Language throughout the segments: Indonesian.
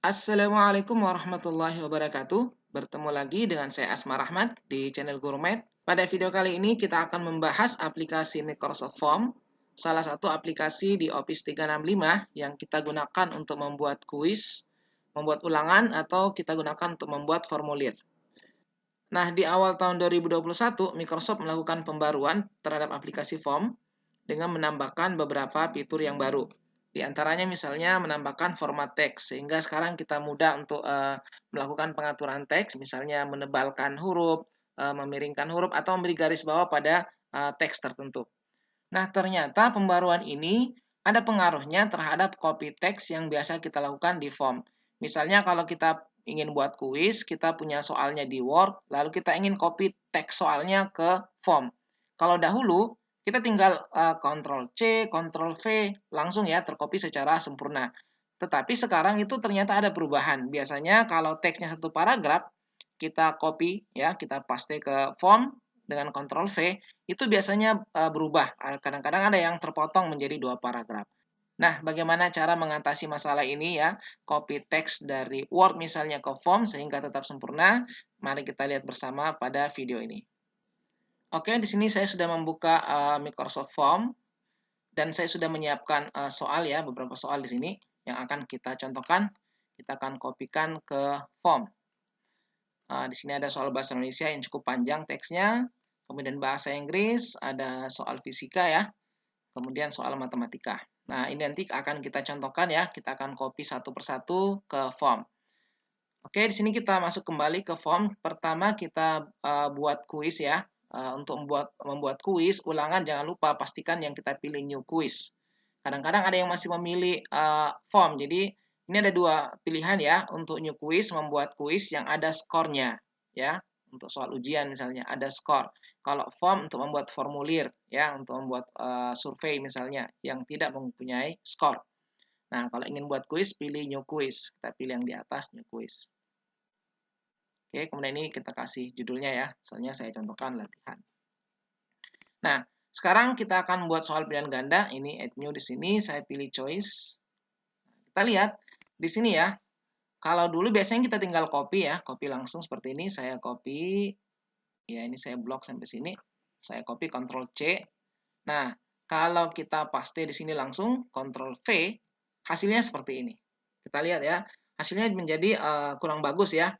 Assalamualaikum warahmatullahi wabarakatuh. Bertemu lagi dengan saya Asma Rahmat di channel Gurumed. Pada video kali ini kita akan membahas aplikasi Microsoft Form, salah satu aplikasi di Office 365 yang kita gunakan untuk membuat kuis, membuat ulangan, atau kita gunakan untuk membuat formulir. Nah, di awal tahun 2021, Microsoft melakukan pembaruan terhadap aplikasi Form dengan menambahkan beberapa fitur yang baru. Di antaranya misalnya menambahkan format teks, sehingga sekarang kita mudah untuk melakukan pengaturan teks, misalnya menebalkan huruf, memiringkan huruf, atau memberi garis bawah pada teks tertentu. Nah, ternyata pembaruan ini ada pengaruhnya terhadap copy teks yang biasa kita lakukan di form. Misalnya kalau kita ingin buat kuis, kita punya soalnya di Word, lalu kita ingin copy teks soalnya ke form. Kalau dahulu, kita tinggal Ctrl C, Ctrl V, langsung ya tercopy secara sempurna. Tetapi sekarang itu ternyata ada perubahan. Biasanya kalau teksnya satu paragraf, kita copy ya, kita paste ke form dengan Ctrl V, itu biasanya berubah. Kadang-kadang ada yang terpotong menjadi 2 paragraf. Nah, bagaimana cara mengatasi masalah ini ya? Copy teks dari Word misalnya ke form sehingga tetap sempurna. Mari kita lihat bersama pada video ini. Oke, di sini saya sudah membuka Microsoft Form dan saya sudah menyiapkan soal ya, beberapa soal di sini yang akan kita contohkan. Kita akan kopikan ke form. Di sini ada soal bahasa Indonesia yang cukup panjang teksnya, kemudian bahasa Inggris, ada soal fisika ya, kemudian soal matematika. Nah, ini nanti akan kita contohkan ya, kita akan copy satu persatu ke form. Oke, di sini kita masuk kembali ke form. Pertama kita buat kuis ya. Untuk membuat kuis, ulangan jangan lupa pastikan yang kita pilih new quiz. Kadang-kadang ada yang masih memilih form, jadi ini ada 2 pilihan ya untuk new quiz, membuat kuis yang ada skornya ya. Untuk soal ujian misalnya ada skor. Kalau form untuk membuat formulir ya, untuk membuat survei misalnya yang tidak mempunyai skor. Nah, kalau ingin buat kuis pilih new quiz. Kita pilih yang di atas new quiz. Oke, kemudian ini kita kasih judulnya ya. Misalnya saya contohkan latihan. Nah, sekarang kita akan buat soal pilihan ganda. Ini add new di sini, saya pilih choice. Kita lihat di sini ya. Kalau dulu biasanya kita tinggal copy ya, copy langsung seperti ini. Saya copy, ya ini saya blok sampai sini. Saya copy Ctrl C. Nah, kalau kita paste di sini langsung Ctrl V, hasilnya seperti ini. Kita lihat ya, hasilnya menjadi kurang bagus ya.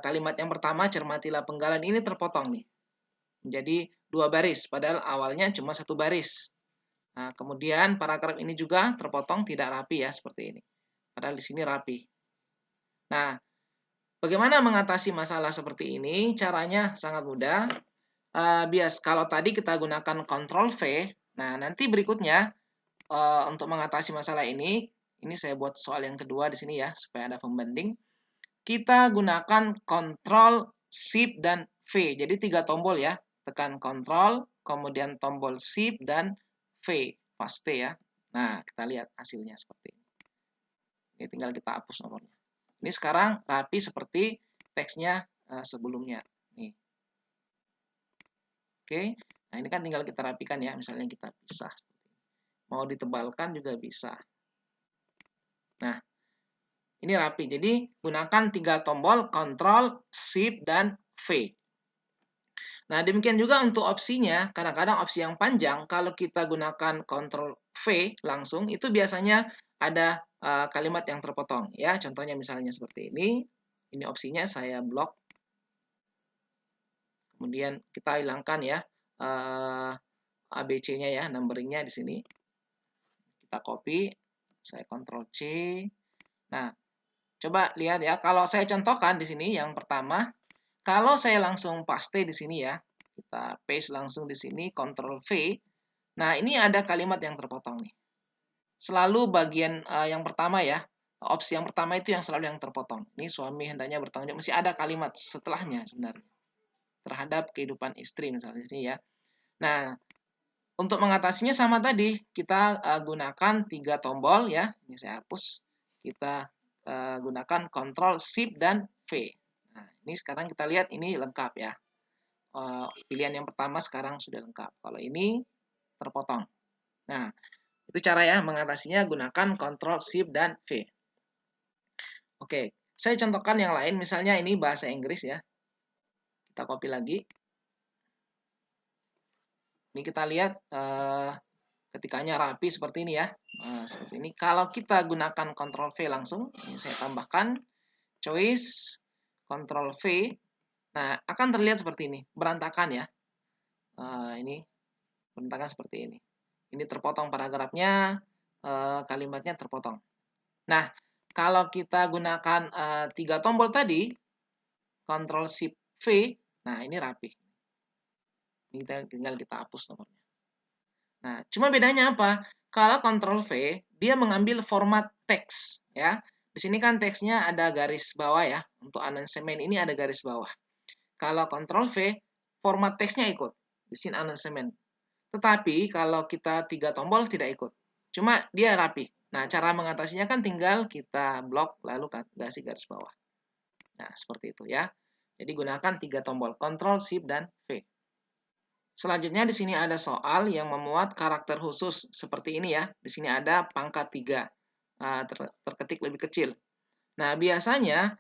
Kalimat yang pertama, cermatilah penggalan ini terpotong nih. Menjadi 2 baris, padahal awalnya cuma 1 baris. Nah, kemudian paragraf ini juga terpotong tidak rapi ya, seperti ini. Padahal di sini rapi. Nah, bagaimana mengatasi masalah seperti ini? Caranya sangat mudah. Kalau tadi kita gunakan Ctrl V, nah nanti berikutnya untuk mengatasi masalah ini saya buat soal yang kedua di sini ya, supaya ada pembanding. Kita gunakan Ctrl, Shift, dan V. Jadi 3 tombol ya. Tekan Ctrl, kemudian tombol Shift, dan V. Paste ya. Nah, kita lihat hasilnya seperti ini. Ini tinggal kita hapus nomornya. Ini sekarang rapi seperti teksnya sebelumnya. Nih. Oke. Nah, ini kan tinggal kita rapikan ya. Misalnya kita pisah. Mau ditebalkan juga bisa. Nah, ini rapi. Jadi, gunakan 3 tombol, Ctrl, Shift, dan V. Nah, demikian juga untuk opsinya. Kadang-kadang opsi yang panjang, kalau kita gunakan Ctrl V langsung, itu biasanya ada kalimat yang terpotong. Ya, contohnya misalnya seperti ini. Ini opsinya saya blok. Kemudian kita hilangkan ya ABC-nya ya, numberingnya di sini. Kita copy. Saya Ctrl C. Nah, coba lihat ya, kalau saya contohkan di sini yang pertama, kalau saya langsung paste di sini ya, kita paste langsung di sini, Ctrl V. Nah, ini ada kalimat yang terpotong nih. Selalu bagian yang pertama ya, opsi yang pertama itu yang selalu yang terpotong. Ini suami hendaknya bertanggung jawab, masih ada kalimat setelahnya sebenarnya. Terhadap kehidupan istri misalnya di sini ya. Nah, untuk mengatasinya sama tadi, kita gunakan 3 tombol ya. Ini saya hapus. Kita gunakan Ctrl, Shift, dan V. Nah, ini sekarang kita lihat ini lengkap ya. Pilihan yang pertama sekarang sudah lengkap. Kalau ini terpotong. Nah, itu cara ya mengatasinya, gunakan Ctrl, Shift, dan V. Oke, saya contohkan yang lain, misalnya ini bahasa Inggris ya. Kita copy lagi. Ini kita lihat ketikanya rapi seperti ini ya. Nah, seperti ini. Kalau kita gunakan Ctrl V langsung, ini saya tambahkan choice Ctrl V. Nah, akan terlihat seperti ini, berantakan ya. Ini berantakan seperti ini. Ini terpotong paragrafnya, kalimatnya terpotong. Nah, kalau kita gunakan 3 tombol tadi, Ctrl Shift V, nah ini rapi. Ini tinggal kita hapus nomornya. Nah, cuma bedanya apa? Kalau Ctrl V, dia mengambil format teks ya. Di sini kan teksnya ada garis bawah ya. Untuk announcement ini ada garis bawah. Kalau Ctrl V, format teksnya ikut. Di sini announcement. Tetapi kalau kita 3 tombol tidak ikut. Cuma dia rapi. Nah, cara mengatasinya kan tinggal kita blok lalu kasih garis bawah. Nah, seperti itu ya. Jadi gunakan 3 tombol, Ctrl, Shift, dan V. Selanjutnya di sini ada soal yang memuat karakter khusus seperti ini ya. Di sini ada pangkat 3, terketik lebih kecil. Nah, biasanya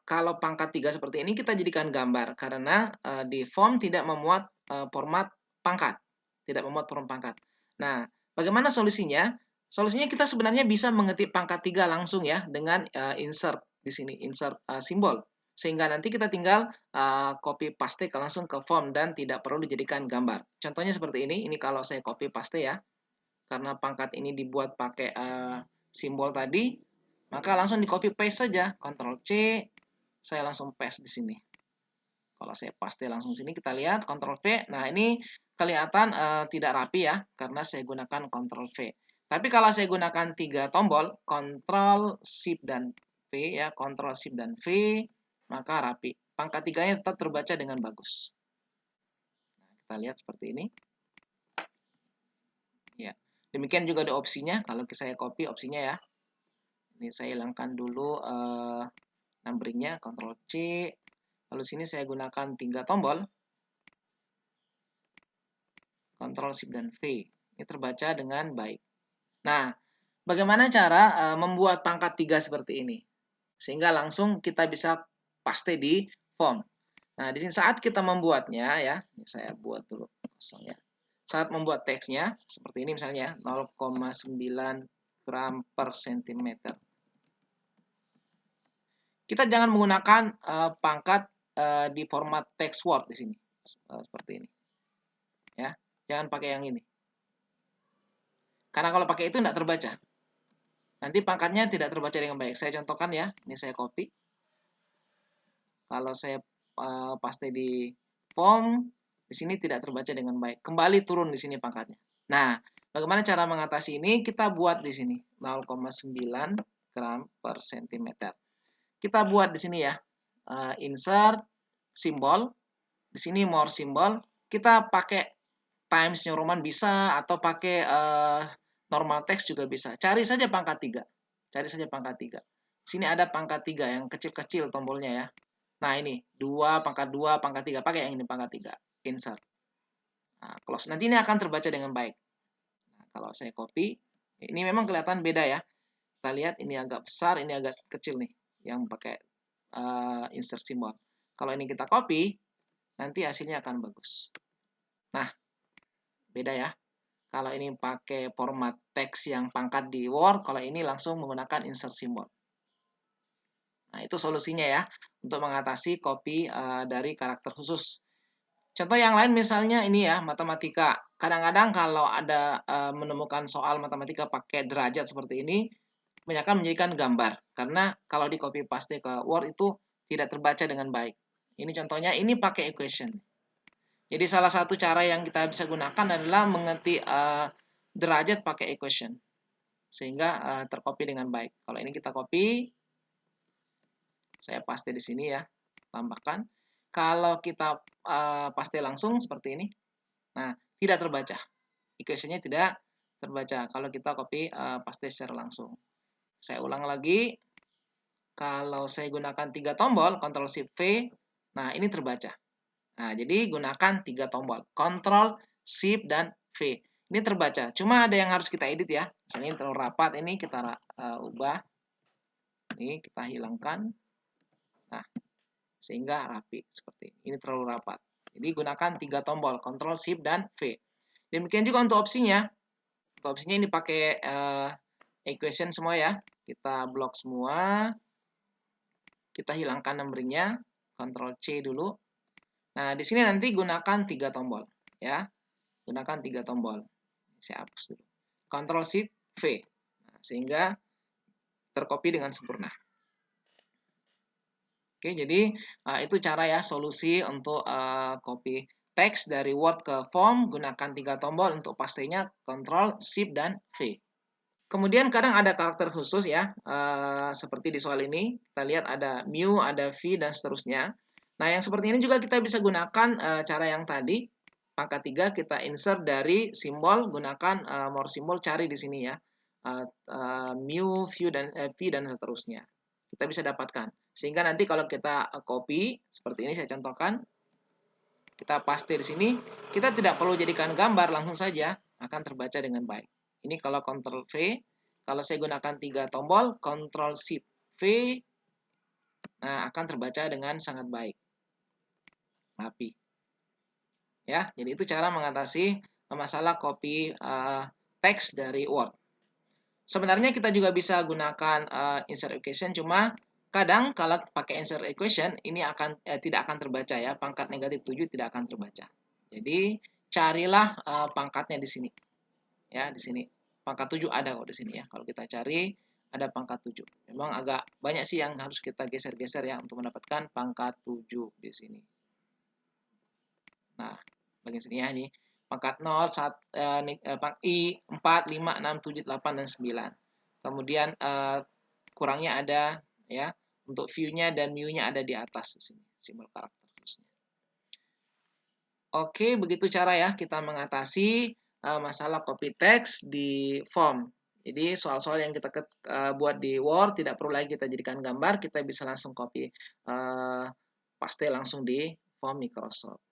kalau pangkat 3 seperti ini kita jadikan gambar karena di form tidak memuat format pangkat. Tidak memuat format pangkat. Nah, bagaimana solusinya? Solusinya kita sebenarnya bisa mengetik pangkat 3 langsung ya dengan insert di sini, insert simbol. Sehingga nanti kita tinggal copy paste langsung ke form dan tidak perlu dijadikan gambar. Contohnya seperti ini kalau saya copy paste ya. Karena pangkat ini dibuat pakai simbol tadi, maka langsung di copy paste saja, Ctrl C, saya langsung paste di sini. Kalau saya paste langsung sini, kita lihat Ctrl V. Nah, ini kelihatan tidak rapi ya, karena saya gunakan Ctrl V. Tapi kalau saya gunakan 3 tombol, Ctrl Shift dan V ya, Ctrl Shift dan V, maka rapi. Pangkat 3-nya tetap terbaca dengan bagus. Nah, kita lihat seperti ini. Ya. Demikian juga ada opsinya, kalau saya copy opsinya ya. Ini saya hilangkan dulu numberingnya, Ctrl C. Lalu sini saya gunakan 3 tombol, Ctrl Shift dan V. Ini terbaca dengan baik. Nah, bagaimana cara membuat pangkat 3 seperti ini? Sehingga langsung kita bisa paste di form. Nah, di sini saat kita membuatnya ya, ini saya buat dulu kosong ya. Saat membuat teksnya seperti ini misalnya 0,9 gram per centimeter. Kita jangan menggunakan pangkat di format text word di sini seperti ini. Ya, jangan pakai yang ini. Karena kalau pakai itu tidak terbaca. Nanti pangkatnya tidak terbaca dengan baik. Saya contohkan ya, ini saya copy. Kalau saya paste di form, di sini tidak terbaca dengan baik. Kembali turun di sini pangkatnya. Nah, bagaimana cara mengatasi ini? Kita buat di sini 0,9 gram per centimeter. Kita buat di sini ya, insert simbol. Di sini more simbol. Kita pakai Times New Roman bisa atau pakai normal text juga bisa. Cari saja pangkat 3. Cari saja pangkat 3. Sini ada pangkat 3 yang kecil-kecil tombolnya ya. Nah, ini 2, pangkat 2, pangkat 3. Pakai yang ini pangkat 3. Insert. Nah, close. Nanti ini akan terbaca dengan baik. Nah, kalau saya copy, ini memang kelihatan beda ya. Kita lihat ini agak besar, ini agak kecil nih yang pakai insert simbol. Kalau ini kita copy, nanti hasilnya akan bagus. Nah, beda ya. Kalau ini pakai format teks yang pangkat di Word, kalau ini langsung menggunakan insert simbol. Nah, itu solusinya ya, untuk mengatasi copy dari karakter khusus. Contoh yang lain misalnya ini ya, matematika. Kadang-kadang kalau ada menemukan soal matematika pakai derajat seperti ini, kebanyakan menjadikan gambar. Karena kalau di copy paste ke Word itu tidak terbaca dengan baik. Ini contohnya, ini pakai equation. Jadi salah satu cara yang kita bisa gunakan adalah mengetik derajat pakai equation. Sehingga tercopy dengan baik. Kalau ini kita copy, saya paste di sini ya, tambahkan. Kalau kita paste langsung seperti ini, nah tidak terbaca. Equation-nya tidak terbaca kalau kita copy paste secara langsung. Saya ulang lagi. Kalau saya gunakan 3 tombol, Ctrl Shift V, nah ini terbaca. Nah, jadi gunakan 3 tombol, Ctrl Shift dan V. Ini terbaca. Cuma ada yang harus kita edit ya. Misalnya ini terlalu rapat, ini kita ubah. Ini kita hilangkan. Nah, sehingga rapi seperti ini. Ini terlalu rapat. Jadi gunakan 3 tombol, Ctrl, Shift, dan V. Demikian juga untuk opsinya. Untuk opsinya ini pakai equation semua ya. Kita blok semua. Kita hilangkan numberingnya. Ctrl C dulu. Nah, di sini nanti gunakan 3 tombol. Ya, gunakan 3 tombol. Saya hapus dulu. Ctrl Shift V. Nah, sehingga tercopy dengan sempurna. Oke, jadi itu cara ya solusi untuk copy teks dari Word ke form. Gunakan 3 tombol untuk pastenya Ctrl, Shift, dan V. Kemudian kadang ada karakter khusus ya, seperti di soal ini. Kita lihat ada mu, ada v, dan seterusnya. Nah, yang seperti ini juga kita bisa gunakan cara yang tadi. Pangkat 3 kita insert dari simbol, gunakan more simbol, cari di sini ya. Mu, v, dan seterusnya. Kita bisa dapatkan. Sehingga nanti kalau kita copy, seperti ini saya contohkan, kita paste di sini, kita tidak perlu jadikan gambar, langsung saja akan terbaca dengan baik. Ini kalau Ctrl V, kalau saya gunakan 3 tombol, Ctrl Shift V, nah akan terbaca dengan sangat baik. Rapi. Ya, jadi itu cara mengatasi masalah copy teks dari Word. Sebenarnya kita juga bisa gunakan insert equation, cuma kadang kalau pakai insert equation ini tidak akan terbaca ya, pangkat negatif 7 tidak akan terbaca. Jadi carilah pangkatnya di sini. Ya, di sini. Pangkat 7 ada kok di sini ya. Kalau kita cari ada pangkat 7. Memang agak banyak sih yang harus kita geser-geser ya untuk mendapatkan pangkat 7 di sini. Nah, bagian sini ya ini. Pangkat 0, I, 4, 5, 6, 7, 8, dan 9. Kemudian kurangnya ada ya, untuk view-nya dan mu-nya ada di atas di sini, simbol karakter khususnya. Oke, begitu cara ya kita mengatasi masalah copy text di form. Jadi soal-soal yang kita buat di Word tidak perlu lagi kita jadikan gambar, kita bisa langsung copy paste langsung di form Microsoft.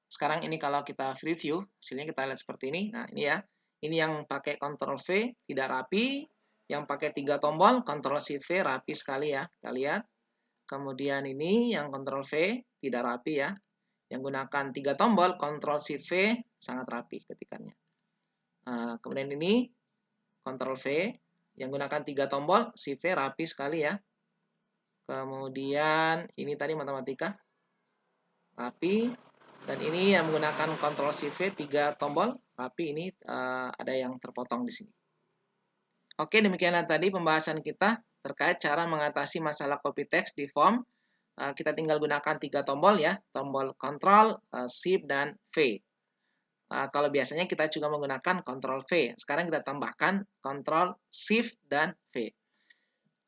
Sekarang ini kalau kita preview, hasilnya kita lihat seperti ini. Nah, ini ya. Ini yang pakai Ctrl V tidak rapi, yang pakai 3 tombol Ctrl Shift V rapi sekali ya. Kita lihat. Kemudian ini yang Ctrl V tidak rapi ya. Yang gunakan 3 tombol Ctrl Shift V sangat rapi ketikannya. Nah, kemudian ini Ctrl V yang gunakan 3 tombol Shift V rapi sekali ya. Kemudian ini tadi matematika rapi. Dan ini yang menggunakan Ctrl Shift V 3 tombol rapi, ini ada yang terpotong di sini. Oke, demikianlah tadi pembahasan kita terkait cara mengatasi masalah copy text di form. Kita tinggal gunakan 3 tombol ya, tombol Ctrl, Shift, dan V. Kalau biasanya kita juga menggunakan Ctrl V. Sekarang kita tambahkan Ctrl Shift dan V.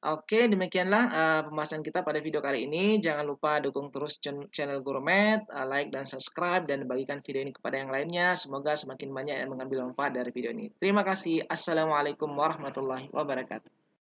Oke, demikianlah pembahasan kita pada video kali ini. Jangan lupa dukung terus channel Gurumed, like dan subscribe, dan bagikan video ini kepada yang lainnya. Semoga semakin banyak yang mengambil manfaat dari video ini. Terima kasih. Assalamualaikum warahmatullahi wabarakatuh.